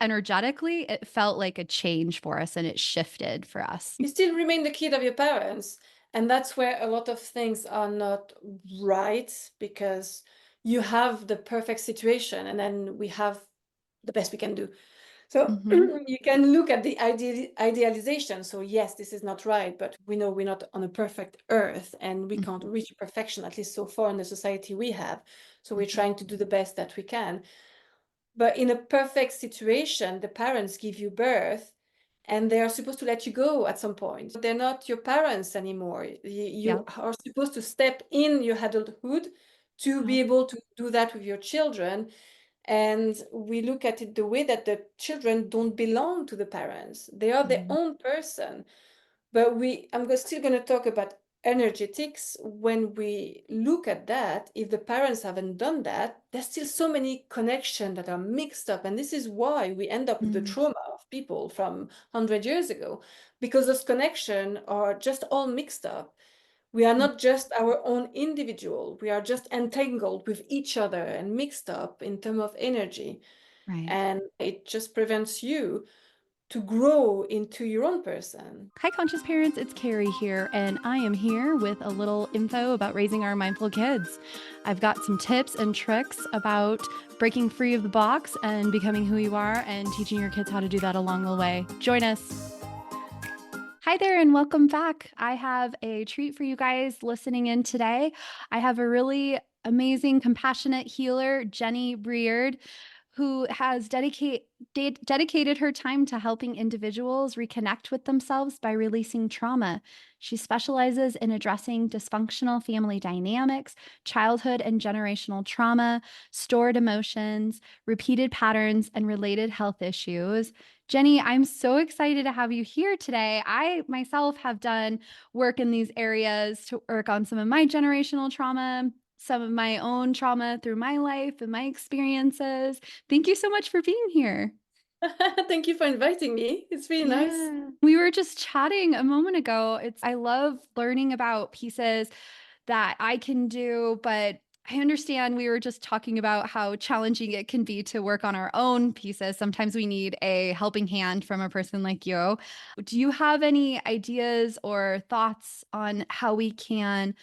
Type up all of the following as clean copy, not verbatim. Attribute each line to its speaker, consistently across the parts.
Speaker 1: energetically, it felt like a change for us and it shifted for us.
Speaker 2: You still remain the kid of your parents. And that's where a lot of things are not right because you have the perfect situation and then we have the best we can do. So
Speaker 1: Hmm.
Speaker 2: you can look at the idealization. So yes, this is not right, but we know we're not on a perfect earth and we can't
Speaker 1: Hmm.
Speaker 2: reach perfection, at least so far in the society we have. So we're
Speaker 1: Hmm.
Speaker 2: trying to do the best that we can. But in a perfect situation, the parents give you birth and they are supposed to let you go at some point. They're not your parents anymore. You
Speaker 1: Yep.
Speaker 2: are supposed to step in your adulthood to
Speaker 1: Yep.
Speaker 2: be able to do that with your children. And we look at it the way that the children don't belong to the parents. They are their
Speaker 1: Mm.
Speaker 2: own person. But still going to talk about energetics. When we look at that, if the parents haven't done that, there's still so many connections that are mixed up. And this is why we end up with the
Speaker 1: Mm.
Speaker 2: trauma of people from 100 years ago, because those connections are just all mixed up. We are
Speaker 1: Mm.
Speaker 2: not just our own individual. We are just entangled with each other and mixed up in terms of energy.
Speaker 1: Right.
Speaker 2: And it just prevents you to grow into your own person.
Speaker 1: Hi, conscious parents. It's Carrie here, and I am here with a little info about raising our mindful kids. I've got some tips and tricks about breaking free of the box and becoming who you are, and teaching your kids how to do that along the way. Join us. Hi there, and welcome back. I have a treat for you guys listening in today. I have a really amazing, compassionate healer, Jenny Briard, who has dedicated her time to helping individuals reconnect with themselves by releasing trauma. She specializes in addressing dysfunctional family dynamics, childhood and generational trauma, stored emotions, repeated patterns, and related health issues. Jenny, I'm so excited to have you here today. I myself have done work in these areas to work on some of my generational trauma, some of my own trauma through my life and my experiences. Thank you so much for being here.
Speaker 2: Thank you for inviting me. It's really nice.
Speaker 1: Yeah. We were just chatting a moment ago. I love learning about pieces that I can do, but I understand we were just talking about how challenging it can be to work on our own pieces. Sometimes we need a helping hand from a person like you. Do you have any ideas or thoughts on how we can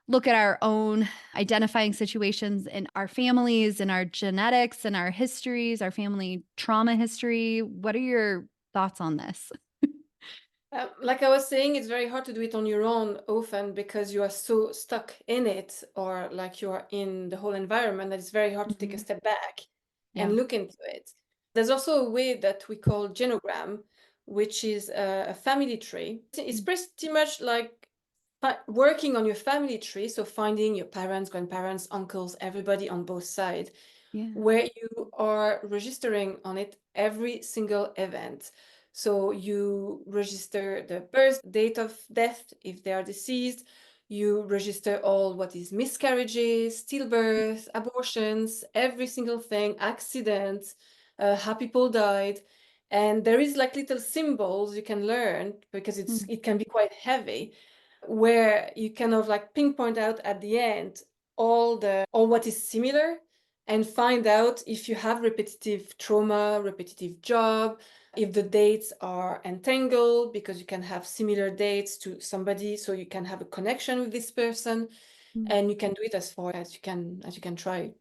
Speaker 1: look at our own identifying situations in our families, in our genetics, in our histories, our family trauma history? What are your thoughts on this?
Speaker 2: Like I was saying, it's very hard to do it on your own often because you are so stuck in it or like you are in the whole environment that it's very hard to take a
Speaker 1: Mhm.
Speaker 2: step back and
Speaker 1: Yeah.
Speaker 2: look into it. There's also a way that we call genogram, which is a family tree. It's
Speaker 1: Mm.
Speaker 2: pretty much like working on your family tree, so finding your parents, grandparents, uncles, everybody on both sides,
Speaker 1: Yeah.
Speaker 2: where you are registering on it every single event. So you register the birth date of death if they are deceased. You register all what is miscarriages, stillbirth, abortions, every single thing, accidents, how people died. And there is like little symbols you can learn because
Speaker 1: Mm.
Speaker 2: it can be quite heavy, where you kind of like pinpoint out at the end all what is similar and find out if you have repetitive trauma, repetitive job, if the dates are entangled, because you can have similar dates to somebody, so you can have a connection with this person,
Speaker 1: Mm.
Speaker 2: and you can do it as far as you can try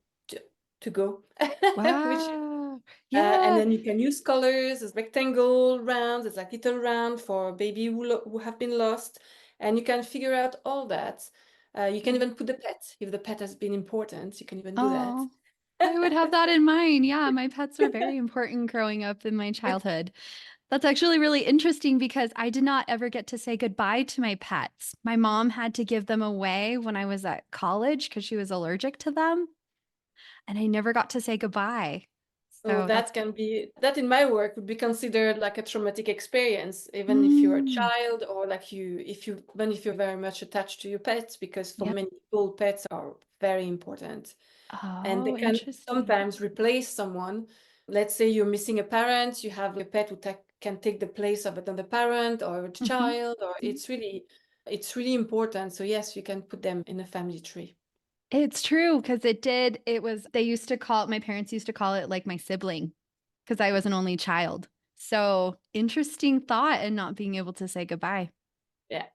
Speaker 2: to go, which
Speaker 1: Wow.
Speaker 2: and
Speaker 1: Yeah.
Speaker 2: then you can use colors as rectangle, round, as like little round for baby who have been lost, and you can figure out all that. You can even put the pet if the pet has been important. You can even do that.
Speaker 1: Oh, I would have that in mind. Yeah, my pets were very important growing up in my childhood. That's actually really interesting because I did not ever get to say goodbye to my pets. My mom had to give them away when I was at college because she was allergic to them, and I never got to say goodbye.
Speaker 2: So
Speaker 1: So that's
Speaker 2: that in my work would be considered like a traumatic experience, even if you're a
Speaker 1: mm,
Speaker 2: child or like even if you're very much attached to your pets, because for
Speaker 1: yep.
Speaker 2: many people, pets are very important. And they
Speaker 1: Oh,
Speaker 2: can
Speaker 1: interesting.
Speaker 2: sometimes replace someone. Let's say you're missing a parent, you have a pet who can take the place of another parent or a
Speaker 1: Mhm.
Speaker 2: child, or it's really important. So yes, you can put them in a family tree.
Speaker 1: It's true because they used to call my parents used to call it like my sibling. because I was an only child. So interesting thought and not being able to say goodbye.
Speaker 2: Yeah.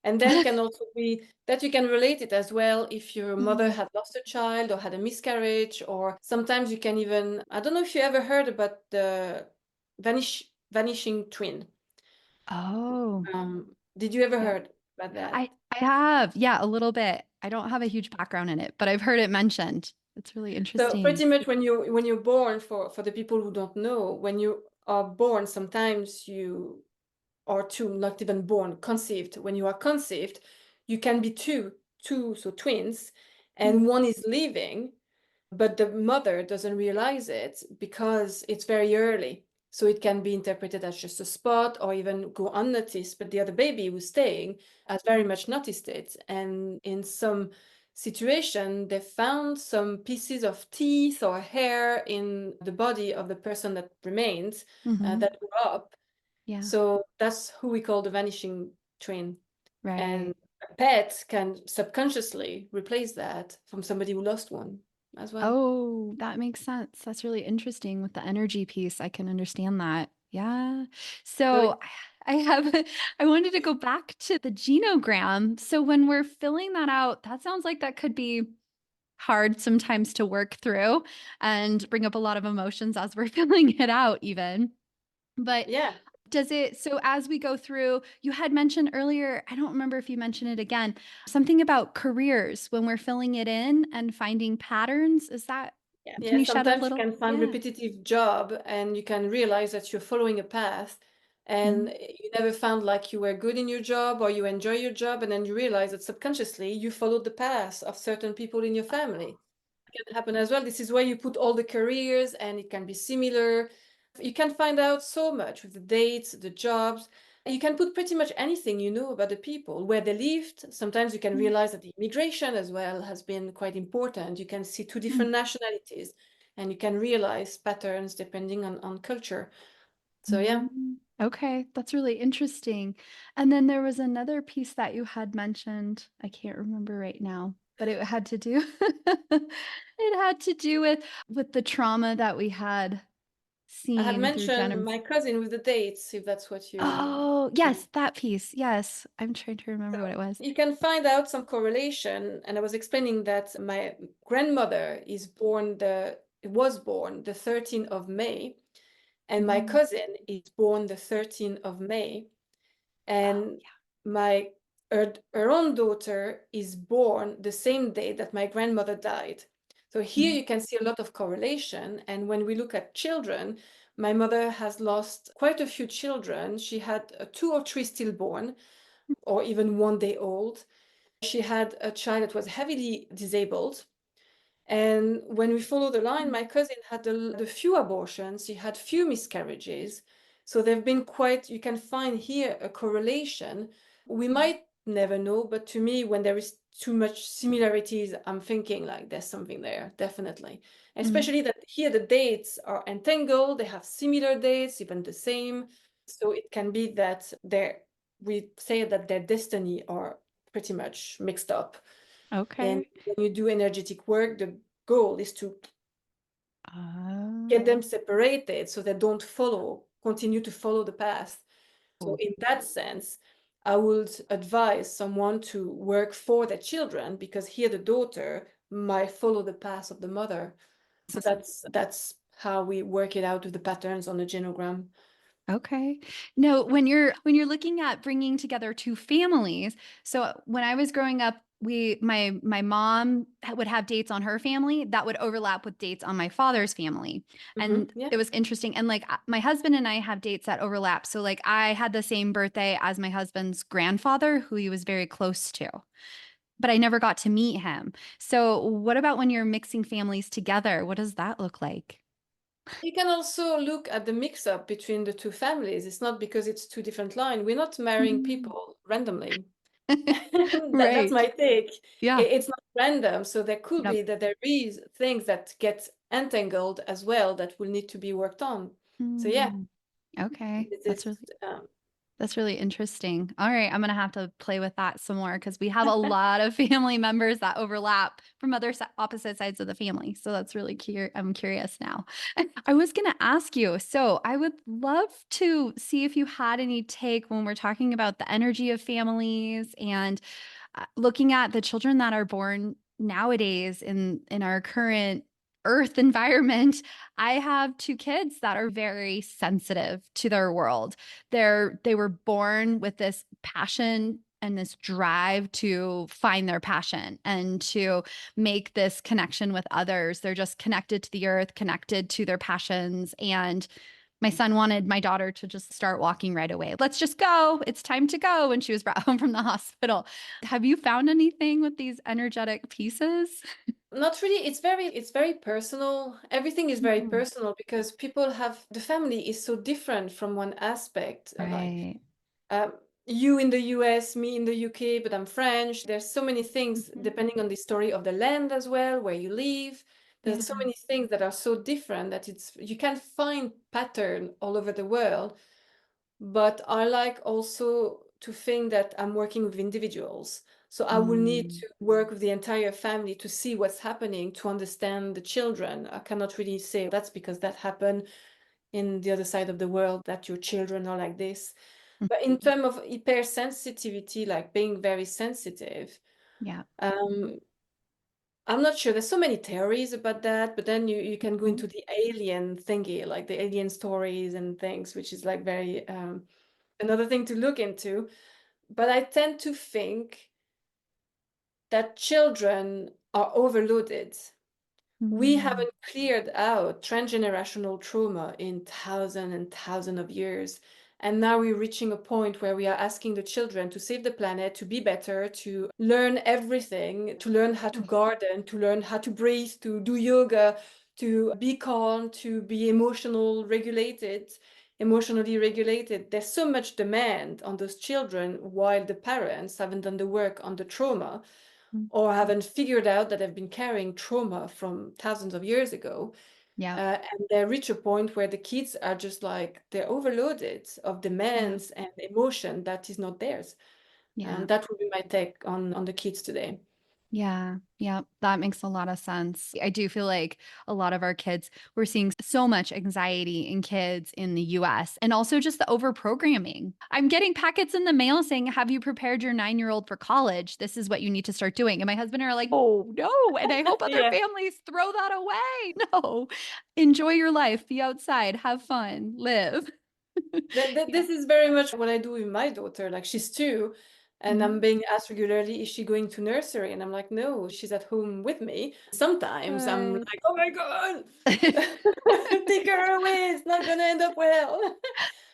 Speaker 2: And then can also be that you can relate it as well if your mother
Speaker 1: Mhm.
Speaker 2: had lost a child or had a miscarriage, or sometimes you can even, I don't know if you ever heard about the vanishing twin.
Speaker 1: Oh,
Speaker 2: Did you ever
Speaker 1: yeah.
Speaker 2: heard about that?
Speaker 1: I have, yeah, a little bit. I don't have a huge background in it, but I've heard it mentioned. It's really
Speaker 2: So
Speaker 1: interesting.
Speaker 2: pretty much when you're born, for the people who don't know, when you are born, sometimes you or two, not even born, conceived. When you are conceived, you can be two, so twins, and
Speaker 1: Mm,
Speaker 2: one is leaving, but the mother doesn't realize it because it's very early. So it can be interpreted as just a spot or even go unnoticed. But the other baby who's staying has very much noticed it. And in some situation, they found some pieces of teeth or hair in the body of the person that remained
Speaker 1: hmm.
Speaker 2: that grew up.
Speaker 1: Yeah,
Speaker 2: So that's who we call the vanishing twin.
Speaker 1: right.
Speaker 2: And a pet can subconsciously replace that from somebody who lost one as well.
Speaker 1: Oh, that makes sense. That's really interesting with the energy piece. I can understand that. Yeah.
Speaker 2: So
Speaker 1: So I have, I wanted to go back to the genogram. So when we're filling that out, that sounds like that could be hard sometimes to work through and bring up a lot of emotions as we're filling it out, even. But
Speaker 2: yeah,
Speaker 1: does it, so as we go through, you had mentioned earlier, I don't remember if you mentioned it again, something about careers when we're filling it in and finding patterns. Is that,
Speaker 2: yeah,
Speaker 1: can
Speaker 2: yeah.
Speaker 1: you shed a
Speaker 2: Sometimes you
Speaker 1: little?
Speaker 2: can find
Speaker 1: Yeah.
Speaker 2: repetitive job and you can realize that you're following a path and
Speaker 1: Mhm.
Speaker 2: you never found like you were good in your job or you enjoy your job, and then you realize that subconsciously you followed the path of certain people in your family. Can happen as well. This is where you put all the careers and it can be similar. You can find out so much with the dates, the jobs. You can put pretty much anything you know about the people, where they lived. Sometimes you can realize that the immigration as well has been quite important. You can see two different
Speaker 1: Mm.
Speaker 2: nationalities and you can realize patterns depending on culture. So yeah,
Speaker 1: Mm. Okay, that's really interesting. And then there was another piece that you had mentioned. I can't remember right now, but it had to do it had to do with the trauma that we had
Speaker 2: I had
Speaker 1: seen through
Speaker 2: mentioned
Speaker 1: generations.
Speaker 2: my cousin with the dates, if that's what you
Speaker 1: Oh, yes, that piece. Yes. I'm trying to remember what
Speaker 2: So
Speaker 1: it was.
Speaker 2: you can find out some correlation. And I was explaining that my grandmother was born the 13th of May, and my
Speaker 1: Mm.
Speaker 2: cousin is born the 13th of May,
Speaker 1: Oh,
Speaker 2: and my her own daughter is born the same day that my grandmother died. So
Speaker 1: yeah.
Speaker 2: here you can see a lot of correlation. And when we look at children, my mother has lost quite a few children. She had two or three stillborn, or even 1 day old. She had a child that was heavily disabled. And when we follow the line,
Speaker 1: Mm.
Speaker 2: my cousin had the few abortions, she had few miscarriages. So they've been quite, you can find here a correlation. We might never know, but to me, when there is too much similarities, I'm thinking like there's something there, definitely.
Speaker 1: Mm.
Speaker 2: Especially that here the dates are entangled, they have similar dates, even the same. So it can be that we say that their destiny are pretty much mixed up. And
Speaker 1: Okay.
Speaker 2: when you do energetic work, the goal is to get
Speaker 1: Oh.
Speaker 2: them separated so they don't continue to follow the path. So in that sense, I would advise someone to work for their children, because here the daughter might follow the path of the mother. So that's how we work it out with the patterns on the genogram.
Speaker 1: Okay. No, when you're looking at bringing together two families, so when I was growing up, my mom would have dates on her family that would overlap with dates on my father's family. And
Speaker 2: Yeah.
Speaker 1: it was interesting. And like my husband and I have dates that overlap. So like I had the same birthday as my husband's grandfather, who he was very close to, but I never got to meet him. So what about when you're mixing families together? What does that look like?
Speaker 2: You can also look at the mix up between the two families. It's not because it's two different lines. We're not marrying
Speaker 1: Mm.
Speaker 2: people randomly. That's
Speaker 1: Right.
Speaker 2: my take.
Speaker 1: Yeah.
Speaker 2: It's not random, so there could
Speaker 1: Yep.
Speaker 2: be that there is things that get entangled as well that will need to be worked on. So yeah,
Speaker 1: Mm. Okay.
Speaker 2: this
Speaker 1: That's
Speaker 2: is
Speaker 1: really That's really interesting. All right, I'm gonna have to play with that some more because we have a lot of family members that overlap from opposite sides of the family. So that's really curious. I'm curious now. I was gonna ask you. So I would love to see if you had any take when we're talking about the energy of families and looking at the children that are born nowadays in our current earth environment. I have two kids that are very sensitive to their world. They were born with this passion and this drive to find their passion and to make this connection with others. They're just connected to the earth, connected to their passions. And my son wanted my daughter to just start walking right away. Let's just go. It's time to go. And she was brought home from the hospital. Have you found anything with these energetic pieces?
Speaker 2: Not really. It's very personal. Everything is very
Speaker 1: Mhm.
Speaker 2: personal because people have the family is so different from one aspect.
Speaker 1: Right.
Speaker 2: Um, you in the US, me in the UK, but I'm French. There's so many things
Speaker 1: Mhm.
Speaker 2: depending on the story of the land as well, where you live. There's so
Speaker 1: Yeah.
Speaker 2: many things that are so different that it's you can find pattern all over the world. But I like also to think that I'm working with individuals. So I will need
Speaker 1: Mm.
Speaker 2: to work with the entire family to see what's happening, to understand the children. I cannot really say that's because that happened in the other side of the world that your children are like this. But in
Speaker 1: Mhm.
Speaker 2: terms of hypersensitivity, like being very sensitive,
Speaker 1: Yeah.
Speaker 2: um, I'm not sure. There's so many theories about that, but then you can go
Speaker 1: Mhm.
Speaker 2: into the alien thingy, like the alien stories and things, which is like very another thing to look into. But I tend to think that children are overloaded. We
Speaker 1: Mm.
Speaker 2: haven't cleared out transgenerational trauma in thousands and thousands of years. And now we're reaching a point where we are asking the children to save the planet, to be better, to learn everything, to learn how to
Speaker 1: Mm.
Speaker 2: garden, to learn how to breathe, to do yoga, to be calm, to be emotionally regulated. There's so much demand on those children while the parents haven't done the work on the trauma
Speaker 1: Mm.
Speaker 2: or haven't figured out that they've been carrying trauma from thousands of years ago.
Speaker 1: Yeah.
Speaker 2: And they reach a point where the kids are just like, they're overloaded of
Speaker 1: Yeah.
Speaker 2: demands and emotion that is not theirs.
Speaker 1: Yeah.
Speaker 2: And that would be my take on the kids today.
Speaker 1: Yeah. Yeah. That makes a lot of sense. I do feel like a lot of our kids, we're seeing so much anxiety in kids in the US and also just the overprogramming. I'm getting packets in the mail saying, "Have you prepared your 9-year-old for college? This is what you need to start doing." And my husband are like, "Oh, no." And I hope other
Speaker 2: Yeah.
Speaker 1: families throw that away. No. Enjoy your life, be outside, have fun, live. Yeah.
Speaker 2: This is very much what I do with my daughter. Like she's 2, and I'm
Speaker 1: Mhm.
Speaker 2: being asked regularly, is she going to nursery? And I'm like, no, she's at home with me. Sometimes I'm
Speaker 1: Right.
Speaker 2: like, oh my God, take her away. It's not gonna end up well.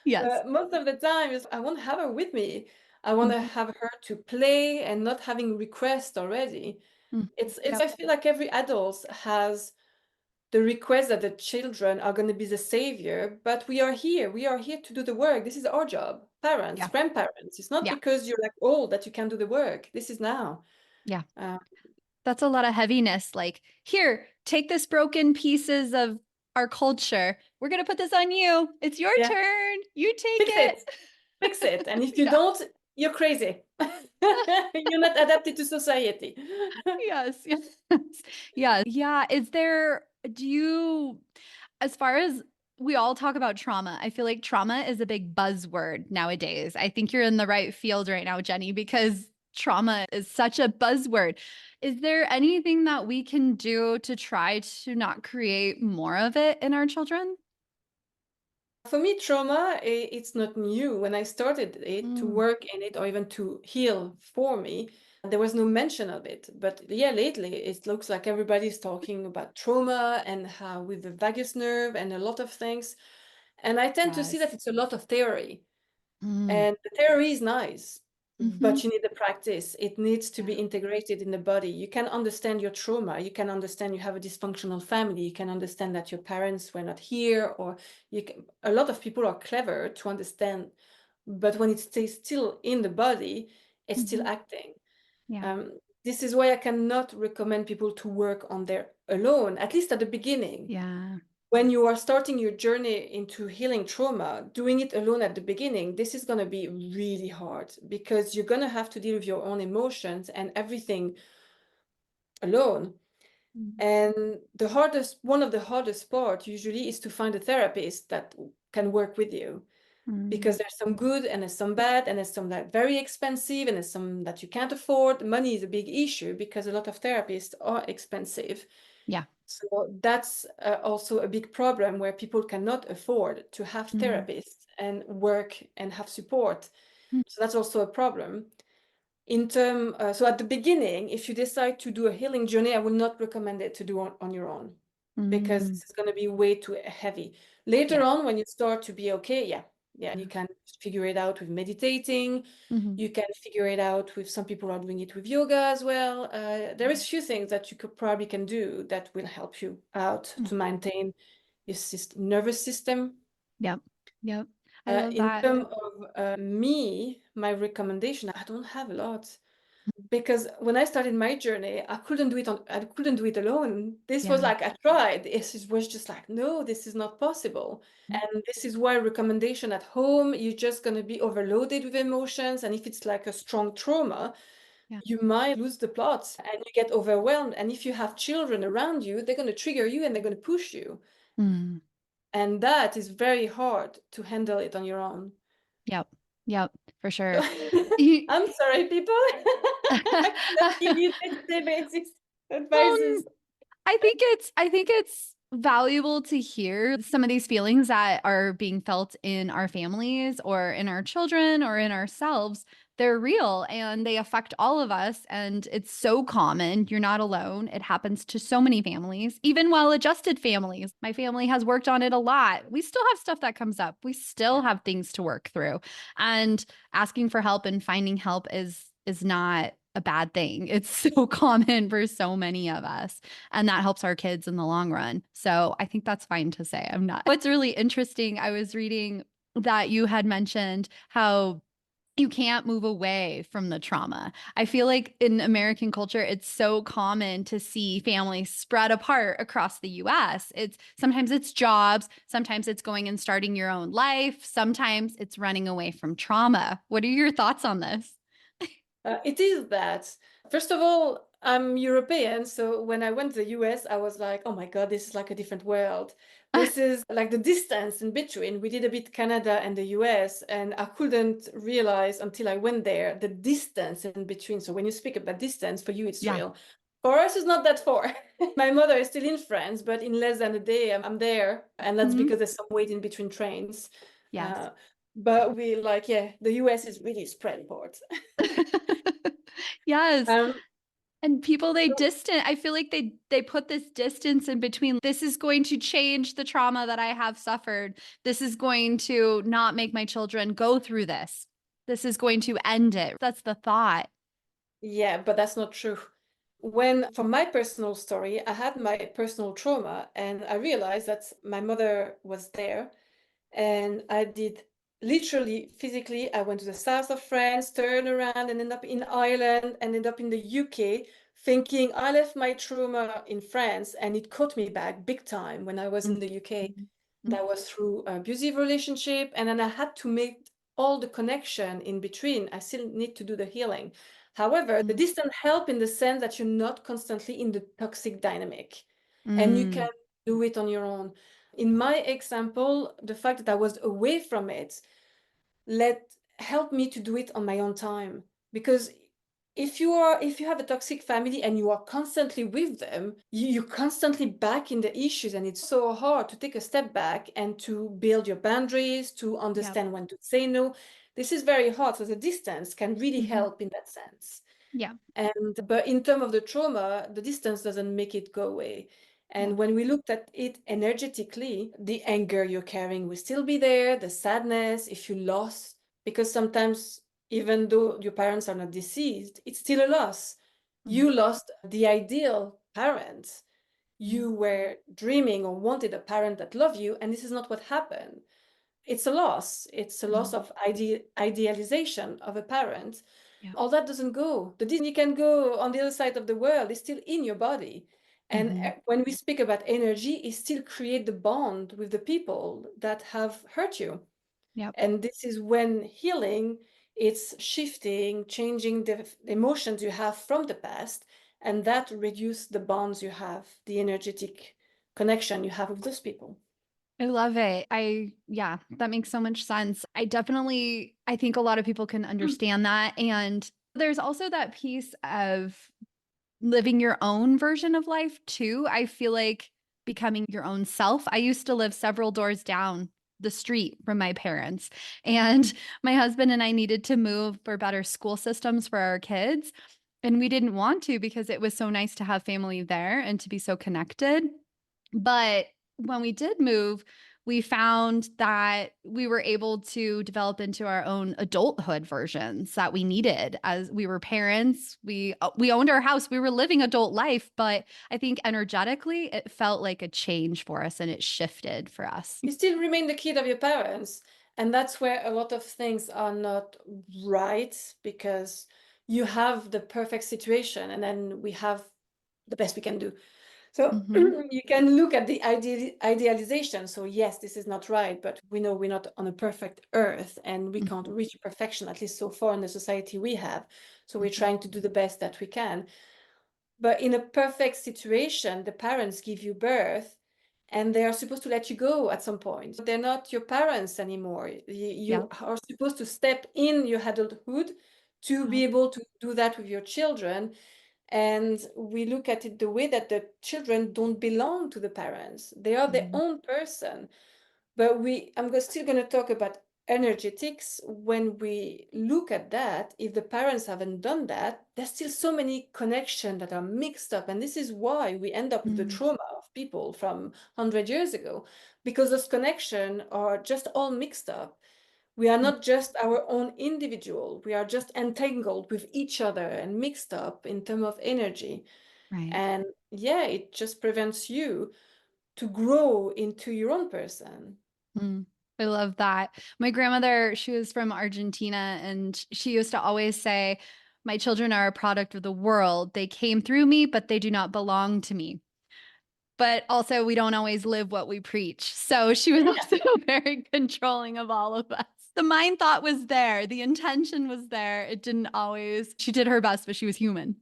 Speaker 1: Yes.
Speaker 2: But most of the time, is I want to have her with me. I want to
Speaker 1: Mhm.
Speaker 2: have her to play and not having requests already.
Speaker 1: Mhm.
Speaker 2: It's
Speaker 1: Yep.
Speaker 2: I feel like every adult has the request that the children are going to be the savior, but we are here. We are here to do the work. This is our job. Parents,
Speaker 1: Yeah.
Speaker 2: grandparents. It's not
Speaker 1: Yeah.
Speaker 2: because you're like old that you can do the work. This is now.
Speaker 1: Yeah.
Speaker 2: Uh,
Speaker 1: That's a lot of heaviness. Like, here, take this broken pieces of our culture. We're going to put this on you. It's your
Speaker 2: yeah,
Speaker 1: turn. You take
Speaker 2: fix it.
Speaker 1: it.
Speaker 2: Fix it. And if you
Speaker 1: Yeah.
Speaker 2: don't, you're crazy. You're not adapted to society.
Speaker 1: Yes. Yes. Yeah. Yeah. Do you, as far as we all talk about trauma, I feel like trauma is a big buzzword nowadays. I think you're in the right field right now, Jenny, because trauma is such a buzzword. Is there anything that we can do to try to not create more of it in our children?
Speaker 2: For me, trauma, it's not new. When I started it to
Speaker 1: Mm.
Speaker 2: work in it or even to heal for me, there was no mention of it. But yeah, lately it looks like everybody's talking about trauma and how with the vagus nerve and a lot of things. And I tend to see that
Speaker 1: Yes.
Speaker 2: it's a lot of theory.
Speaker 1: Mm.
Speaker 2: And the theory is nice,
Speaker 1: Hmm.
Speaker 2: but you need the practice. It needs to be
Speaker 1: Yeah.
Speaker 2: integrated in the body. You can understand your trauma. You can understand you have a dysfunctional family. You can understand that your parents were not here, or a lot of people are clever to understand, but when it stays still in the body, it's still
Speaker 1: Hmm.
Speaker 2: acting.
Speaker 1: Yeah.
Speaker 2: This is why I cannot recommend people to work on their alone, at least at the beginning.
Speaker 1: Yeah.
Speaker 2: when you are starting your journey into healing trauma, doing it alone at the beginning, this is going to be really hard because you're going to have to deal with your own emotions and everything alone.
Speaker 1: Mm.
Speaker 2: And one of the hardest part usually is to find a therapist that can work with you, because
Speaker 1: Mm.
Speaker 2: there's some good and there's some bad and there's some that very expensive and there's some that you can't afford. Money is a big issue because a lot of therapists are expensive.
Speaker 1: Yeah.
Speaker 2: So that's also a big problem where people cannot afford to have
Speaker 1: Mm.
Speaker 2: therapists and work and have support.
Speaker 1: Mm.
Speaker 2: So that's also a problem. So at the beginning, if you decide to do a healing journey, I will not recommend it to do on your own, because
Speaker 1: Mm.
Speaker 2: this is going to be way too heavy. Later
Speaker 1: Yeah.
Speaker 2: on, when you start to be okay, yeah, you can figure it out with meditating.
Speaker 1: Mhm.
Speaker 2: You can figure it out with, some people are doing it with yoga as well. There is few things that you could probably can do that will help you out to
Speaker 1: Mhm.
Speaker 2: maintain your nervous system.
Speaker 1: Yep. Yep. I love
Speaker 2: In
Speaker 1: that.
Speaker 2: terms of my recommendation, I don't have a lot, because when I started my journey, I couldn't do it alone. This was
Speaker 1: Yeah.
Speaker 2: like, I tried. It was just like, no, this is not possible.
Speaker 1: Mm.
Speaker 2: And this is why recommendation at home, you're just going to be overloaded with emotions. And if it's like a strong trauma,
Speaker 1: Yeah.
Speaker 2: you might lose the plot and you get overwhelmed. And if you have children around you, they're going to trigger you and they're going to push you.
Speaker 1: Mm.
Speaker 2: And that is very hard to handle it on your own.
Speaker 1: Yep. Yep. For sure.
Speaker 2: So,
Speaker 1: You-
Speaker 2: I'm sorry, people. I cannot give you the basic
Speaker 1: Um,
Speaker 2: advices.
Speaker 1: I think it's valuable to hear some of these feelings that are being felt in our families or in our children or in ourselves. They're real and they affect all of us. And it's so common. You're not alone. It happens to so many families, even well adjusted families. My family has worked on it a lot. We still have stuff that comes up, we still have things to work through. And asking for help and finding help is not a bad thing. It's so common for so many of us, and that helps our kids in the long run. So I think that's fine to say. I'm not. What's really interesting, I was reading that you had mentioned how you can't move away from the trauma. I feel like in American culture, it's so common to see families spread apart across the US. It's sometimes it's jobs, sometimes it's going and starting your own life, sometimes it's running away from trauma. What are your thoughts on this?
Speaker 2: It is that. First of all, I'm European, so when I went to the US, I was like, oh my God, this is like a different world. This is like the distance in between. We did a bit Canada and the US, and I couldn't realize until I went there the distance in between. So when you speak about distance, for you, it's
Speaker 1: Yeah.
Speaker 2: real. For us, it's not that far. My mother is still in France, but in less than a day, I'm there. And that's
Speaker 1: Mhm.
Speaker 2: because there's some wait in between trains.
Speaker 1: Yes.
Speaker 2: Uh, but we like, yeah, the US is really spread apart.
Speaker 1: Yes.
Speaker 2: Um,
Speaker 1: And people they
Speaker 2: so
Speaker 1: distant, I feel like they put this distance in between. This is going to change the trauma that I have suffered. This is going to not make my children go through this. This is going to end it. That's the thought.
Speaker 2: yeah, but that's not true. When, from my personal story, I had my personal trauma and I realized that my mother was there, and I did literally physically, I went to the south of France, turned around and ended up in Ireland, ended up in the UK, thinking I left my trauma in France, and it caught me back big time when I was in the UK.
Speaker 1: Mhm.
Speaker 2: That was through abusive relationship, and then I had to make all the connection in between. I still need to do the healing. However, the
Speaker 1: Mhm.
Speaker 2: distance help in the sense that you're not constantly in the toxic dynamic, and you can
Speaker 1: Mm.
Speaker 2: do it on your own. In my example, the fact that I was away from it let help me to do it on my own time. Because if you have a toxic family and you are constantly with them, you're constantly back in the issues, and it's so hard to take a step back and to build your boundaries, to
Speaker 1: Yep.
Speaker 2: understand when to say no. This is very hard. So the distance can really
Speaker 1: Mhm.
Speaker 2: help in that sense.
Speaker 1: Yeah.
Speaker 2: And but in terms of the trauma, the distance doesn't make it go away.
Speaker 1: Yeah.
Speaker 2: And when we looked at it energetically, the anger you're carrying will still be there, the sadness if you lost, because sometimes even though your parents are not deceased, it's still a loss.
Speaker 1: Mhm.
Speaker 2: You lost the ideal parent.
Speaker 1: Mhm.
Speaker 2: You were dreaming or wanted a parent that loved you, and this is not what happened. It's a loss. It's a loss
Speaker 1: Mhm.
Speaker 2: of idealization of a parent.
Speaker 1: Yeah.
Speaker 2: All that doesn't go. The Disney can go on the other side of the world. It's still in your body. And when we speak about energy, it still create the bond with the people that have hurt you.
Speaker 1: Yep.
Speaker 2: And this is when healing, it's shifting, changing the emotions you have from the past, and that reduce the bonds you have, the energetic connection you have with those people.
Speaker 1: I love it. Yeah, that makes so much sense. I think a lot of people can understand that. And there's also that piece of living your own version of life too. I feel like becoming your own self. I used to live several doors down the street from my parents, and my husband and I needed to move for better school systems for our kids. And we didn't want to because it was so nice to have family there and to be so connected. But when we did move, we found that we were able to develop into our own adulthood versions that we needed as we were parents. We owned our house. We were living adult life, but I think energetically it felt like a change for us and it shifted for us.
Speaker 2: You still remain the kid of your parents. And that's where a lot of things are not right, because you have the perfect situation and then we have the best we can do. So
Speaker 1: Mhm.
Speaker 2: you can look at the idealization. So yes, this is not right, but we know we're not on a perfect earth and we can't
Speaker 1: Mhm.
Speaker 2: reach perfection, at least so far in the society we have. So we're
Speaker 1: Mhm.
Speaker 2: trying to do the best that we can. But in a perfect situation, the parents give you birth and they are supposed to let you go at some point. They're not your parents anymore. You
Speaker 1: Yep.
Speaker 2: are supposed to step in your adulthood to be
Speaker 1: Yep.
Speaker 2: able to do that with your children. And we look at it the way that the children don't belong to the parents. They are their
Speaker 1: Mhm.
Speaker 2: own person. But still going to talk about energetics. When we look at that, if the parents haven't done that, there's still so many connections that are mixed up. And this is why we end up with the
Speaker 1: Mm.
Speaker 2: trauma of people from 100 years ago, because those connections are just all mixed up. We are
Speaker 1: Mm.
Speaker 2: not just our own individual. We are just entangled with each other and mixed up in terms of energy.
Speaker 1: Right.
Speaker 2: And yeah, it just prevents you to grow into your own person.
Speaker 1: Mm. I love that. My grandmother, she was from Argentina, and she used to always say, "My children are a product of the world. They came through me, but they do not belong to me." But also, we don't always live what we preach. So she was
Speaker 2: Yeah.
Speaker 1: also very controlling of all of us. The mind thought was there, the intention was there. It didn't always, she did her best, but she was human.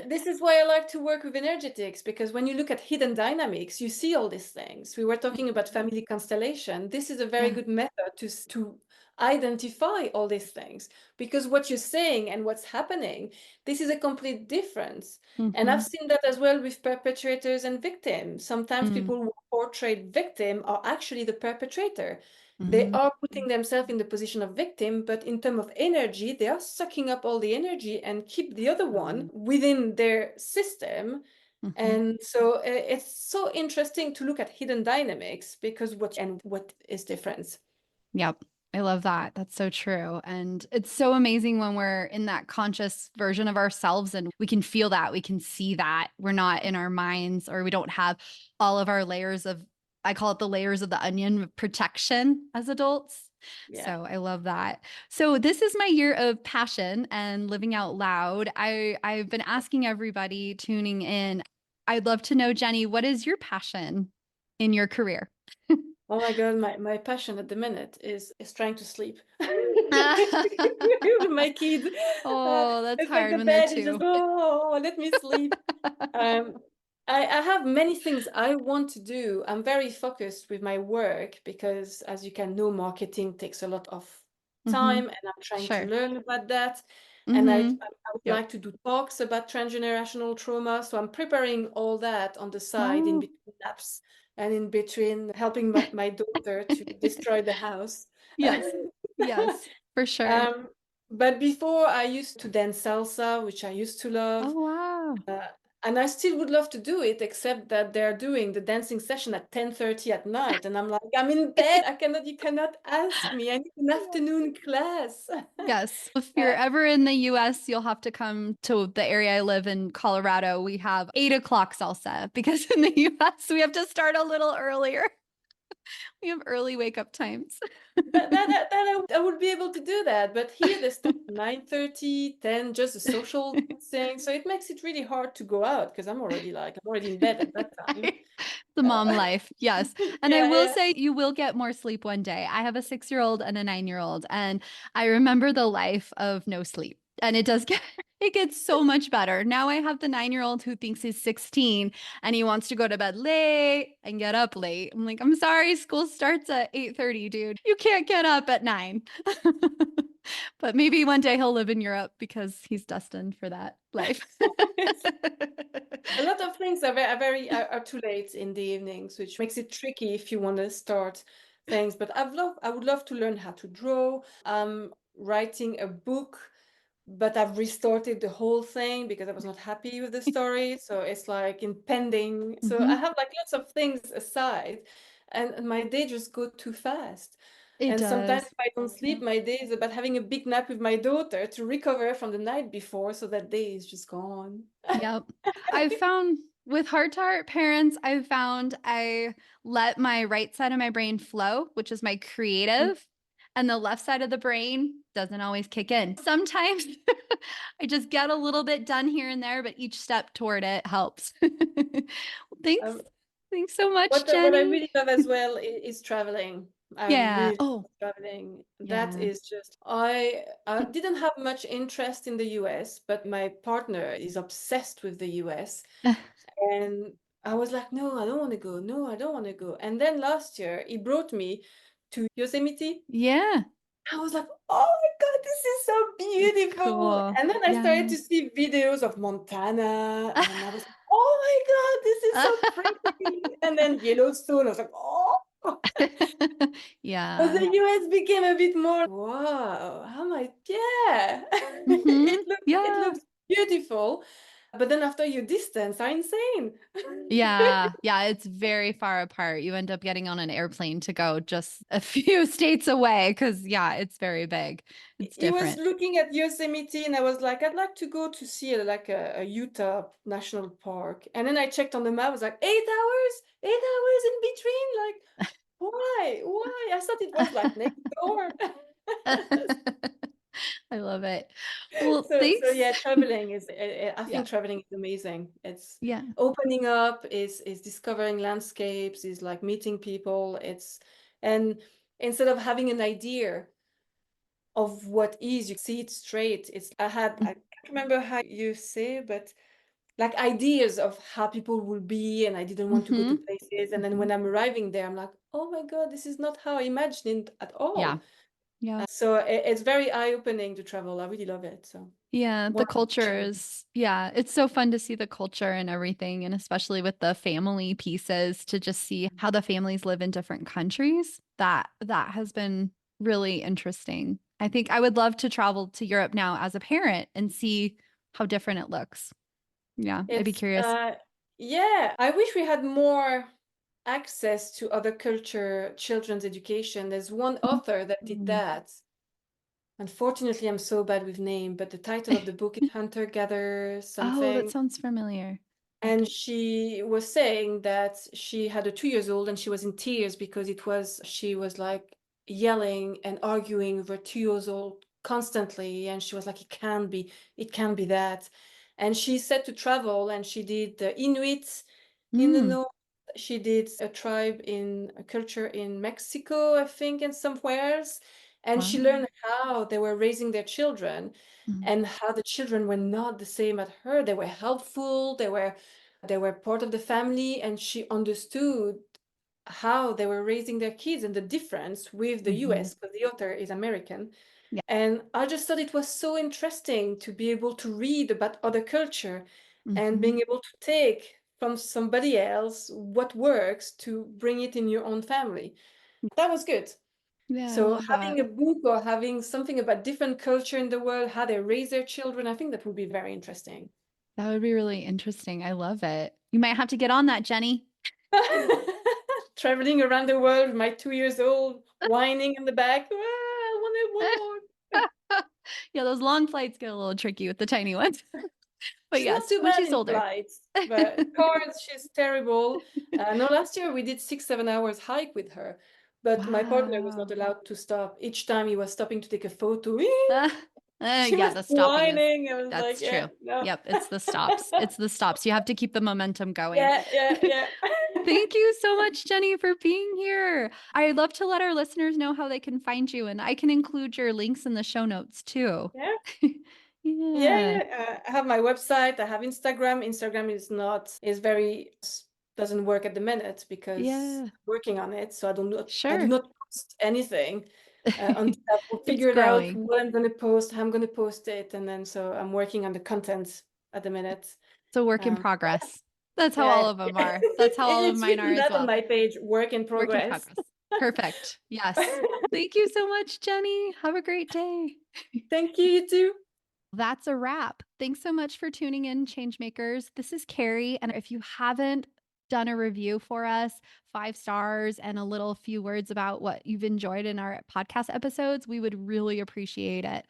Speaker 2: This is why I like to work with energetics, because when you look at hidden dynamics, you see all these things. We were talking about family constellation. This is a very
Speaker 1: Yeah.
Speaker 2: good method to identify all these things, because what you're saying and what's happening, this is a complete difference. And I've
Speaker 1: Mm-hmm.
Speaker 2: seen that as well with perpetrators and victims. Sometimes
Speaker 1: Mm-hmm.
Speaker 2: people who portray victim are actually the perpetrator. They
Speaker 1: Mm-hmm.
Speaker 2: are putting themselves in the position of victim, but in terms of energy, they are sucking up all the energy and keep the other one within their system.
Speaker 1: Mm-hmm.
Speaker 2: And so it's so interesting to look at hidden dynamics, because what is different.
Speaker 1: Yep. I love that. That's so true. And it's so amazing when we're in that conscious version of ourselves and we can feel that, we can see that we're not in our minds or we don't have all of our layers of, I call it the layers of the onion of protection as adults.
Speaker 2: Yeah.
Speaker 1: So I love that. So this is my year of passion and living out loud. I've been asking everybody tuning in. I'd love to know, Jenny, what is your passion in your career?
Speaker 2: Oh my God, my passion at the minute is trying to sleep with my kids.
Speaker 1: Oh, that's
Speaker 2: It's like
Speaker 1: hard
Speaker 2: the
Speaker 1: when they're
Speaker 2: bed is just,
Speaker 1: two.
Speaker 2: oh, let me sleep. Um, I have many things I want to do. I'm very focused with my work because, as you can know, marketing takes a lot of
Speaker 1: Hmm.
Speaker 2: time, and I'm trying to
Speaker 1: Sure.
Speaker 2: learn about that. And
Speaker 1: Hmm.
Speaker 2: I would
Speaker 1: Yep.
Speaker 2: like to do talks about transgenerational trauma. So I'm preparing all that on the side in
Speaker 1: Oh,
Speaker 2: between naps and in between helping my daughter to destroy the house.
Speaker 1: yes. Yes, for sure.
Speaker 2: Um, but before, I used to dance salsa, which I used to
Speaker 1: Oh,
Speaker 2: love.
Speaker 1: wow.
Speaker 2: Uh, and I still would love to do it, except that they're doing the dancing session at 10:30 at night. And I'm like, I'm in bed. You cannot ask me. I need an afternoon class.
Speaker 1: Yes. If you're ever in the US, you'll have to come to the area I live in, Colorado. We have 8 o'clock salsa because in the US, we have to start a little earlier. We have early wake up times.
Speaker 2: I would be able to do that, but here they start 9:30, 10, just the social thing. So it makes it really hard to go out because I'm already in bed at that time.
Speaker 1: The mom life. Yes. And I
Speaker 2: Yeah,
Speaker 1: will
Speaker 2: yeah.
Speaker 1: say you will get more sleep one day. I have a 6-year-old and a 9-year-old, and I remember the life of no sleep. And it does get, it gets so much better. Now I have the 9-year-old who thinks he's 16 and he wants to go to bed late and get up late. I'm like, I'm sorry, school starts at 8:30, dude. You can't get up at 9. But maybe one day he'll live in Europe because he's destined for that life.
Speaker 2: A lot of things are too late in the evenings, which makes it tricky if you want to start things. But I would love to learn how to draw. I'm writing a book, but I've restarted the whole thing because I was not happy with the story. So it's like in pending. So I
Speaker 1: Mhm.
Speaker 2: have like lots of things aside, and my day just go too fast.
Speaker 1: It
Speaker 2: And sometimes
Speaker 1: does.
Speaker 2: if I don't sleep, my day is about having a big nap with my daughter to recover from the night before, so that day is just gone.
Speaker 1: Yep. I've found with heart to heart parents, I've found I let my right side of my brain flow, which is my creative, and the left side of the brain doesn't always kick in. Sometimes I just get a little bit done here and there, but each step toward it helps. Thanks.
Speaker 2: Um,
Speaker 1: Thanks so much,
Speaker 2: what I
Speaker 1: Jenny.
Speaker 2: really love as well is traveling. I
Speaker 1: Yeah.
Speaker 2: really
Speaker 1: Oh,
Speaker 2: love traveling. That
Speaker 1: yeah.
Speaker 2: is just, I didn't have much interest in the US, but my partner is obsessed with the US. And I was like, no, I don't want to go. No, I don't want to go. And then last year, he brought me to Yosemite.
Speaker 1: Yeah.
Speaker 2: I was like, oh my God, this is so
Speaker 1: It's
Speaker 2: beautiful.
Speaker 1: cool.
Speaker 2: And then I started
Speaker 1: Yeah.
Speaker 2: to see videos of Montana, and I was like, oh my God, this is so pretty. And then Yellowstone, I was like, oh. But
Speaker 1: Yeah.
Speaker 2: the US became a bit more, wow, how am I? Yeah.
Speaker 1: Hmm.
Speaker 2: It
Speaker 1: Yeah.
Speaker 2: looks beautiful. But then after your distance are insane.
Speaker 1: Yeah. Yeah. It's very far apart. You end up getting on an airplane to go just a few states away because, yeah, it's very big. It's
Speaker 2: He was
Speaker 1: different.
Speaker 2: looking at Yosemite, and I was like, I'd like to go to see a Utah National Park. And then I checked on the map, I was like, 8 hours? 8 hours in between? Like, why? Why? I thought it was like next door.
Speaker 1: I love it. Well,
Speaker 2: So
Speaker 1: thanks.
Speaker 2: yeah, traveling is, I
Speaker 1: Yeah.
Speaker 2: think traveling is amazing. It's
Speaker 1: Yeah.
Speaker 2: opening up, is discovering landscapes, is like meeting people. And instead of having an idea of what is, you see it straight. I can't remember how you say, but like ideas of how people will be, and I didn't want to go to
Speaker 1: Hmm.
Speaker 2: places. And then
Speaker 1: Hmm.
Speaker 2: when I'm arriving there, I'm like, oh my God, this is not how I imagined it at
Speaker 1: Yeah.
Speaker 2: all.
Speaker 1: Yeah.
Speaker 2: So it's very eye-opening to travel. I really love it. So
Speaker 1: Yeah, the
Speaker 2: one
Speaker 1: culture
Speaker 2: option.
Speaker 1: is, yeah, it's so fun to see the culture and everything, and especially with the family pieces to just see how the families live in different countries. That has been really interesting. I think I would love to travel to Europe now as a parent and see how different it looks. Yeah, I'd be
Speaker 2: It's
Speaker 1: curious.
Speaker 2: yeah, I wish we had more access to other culture, children's education. There's one author that did
Speaker 1: Mhm.
Speaker 2: that. Unfortunately, I'm so bad with name, but the title of the book is Hunter Gatherer
Speaker 1: Oh, that
Speaker 2: something.
Speaker 1: sounds familiar.
Speaker 2: And she was saying that she had a 2 years old and she was in tears because she was like yelling and arguing with her 2 years old constantly. And she was like, it can't be that. And she said to travel, and she did the Inuit in the
Speaker 1: Mm,
Speaker 2: north. She did a tribe in a culture in Mexico, I think, and somewhere else. And she
Speaker 1: wow.
Speaker 2: learned how they were raising their children
Speaker 1: Mm,
Speaker 2: and how the children were not the same at her. They were helpful, they were part of the family, and she understood how they were raising their kids and the difference with the
Speaker 1: mhm.
Speaker 2: US, because the author is American.
Speaker 1: Yeah.
Speaker 2: And I just thought it was so interesting to be able to read about other culture and
Speaker 1: Mhm.
Speaker 2: being able to take from somebody else what works to bring it in your own family. That was good.
Speaker 1: Yeah, I
Speaker 2: So
Speaker 1: love
Speaker 2: having
Speaker 1: that.
Speaker 2: a book or having something about different culture in the world, how they raise their children, I think that would be very interesting.
Speaker 1: That would be really interesting. I love it. You might have to get on that, Jenny.
Speaker 2: Traveling around the world with my 2 years old, whining in the back. "Ah, I want more.
Speaker 1: Yeah, those long flights get a little tricky with the tiny ones. But
Speaker 2: She's not
Speaker 1: yes,
Speaker 2: too
Speaker 1: when
Speaker 2: bad
Speaker 1: she's
Speaker 2: in
Speaker 1: older.
Speaker 2: flights, but cars, she's terrible. No, last year we did 6, 7 hours hike with her, but my partner was not
Speaker 1: Wow.
Speaker 2: allowed to stop. Each time he was stopping to take a photo,
Speaker 1: Uh,
Speaker 2: she
Speaker 1: yeah,
Speaker 2: was
Speaker 1: the stopping is
Speaker 2: whining. I was like,
Speaker 1: that's
Speaker 2: yeah,
Speaker 1: true.
Speaker 2: no.
Speaker 1: Yep, it's the stops. It's the stops. You have to keep the momentum going.
Speaker 2: Yeah, yeah, yeah.
Speaker 1: Thank you so much, Jenny, for being here. I'd love to let our listeners know how they can find you, and I can include your links in the show notes too.
Speaker 2: Yeah. Yeah,
Speaker 1: Yeah.
Speaker 2: yeah. I have my website. I have Instagram. Instagram is very doesn't work at the minute because
Speaker 1: Yeah.
Speaker 2: I'm working on it. So I do
Speaker 1: Sure.
Speaker 2: not post anything until I've
Speaker 1: It's
Speaker 2: figured out
Speaker 1: growing.
Speaker 2: what I'm going to post, how I'm going to post it, and then so I'm working on the content at the minute.
Speaker 1: It's a work in
Speaker 2: Um,
Speaker 1: progress. That's how all
Speaker 2: yeah,
Speaker 1: of them are. That's how all of
Speaker 2: it's
Speaker 1: mine are
Speaker 2: written
Speaker 1: as
Speaker 2: that on
Speaker 1: well.
Speaker 2: my page, work in
Speaker 1: Work in
Speaker 2: progress.
Speaker 1: progress. Perfect. Yes. Thank you so much, Jenny. Have a great day.
Speaker 2: Thank you, you too.
Speaker 1: That's a wrap. Thanks so much for tuning in, Changemakers. This is Carrie. And if you haven't done a review for us, 5 stars and a little few words about what you've enjoyed in our podcast episodes, we would really appreciate it.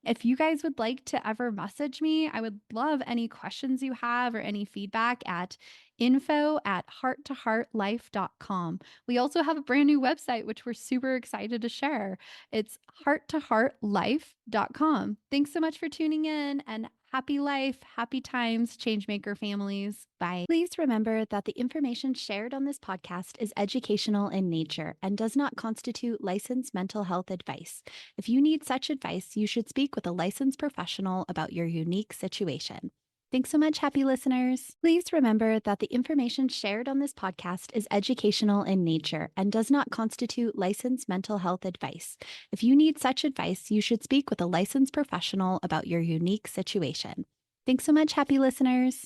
Speaker 1: If you guys would like to ever message me, I would love any questions you have or any feedback at info@hearttoheartlife.com. We also have a brand new website, which we're super excited to share. It's hearttoheartlife.com. Thanks so much for tuning in and happy life, happy times, Changemaker families. Bye. Please remember that the information shared on this podcast is educational in nature and does not constitute licensed mental health advice. If you need such advice, you should speak with a licensed professional about your unique situation. Thanks so much, happy listeners. Please remember that the information shared on this podcast is educational in nature and does not constitute licensed mental health advice. If you need such advice, you should speak with a licensed professional about your unique situation. Thanks so much, happy listeners.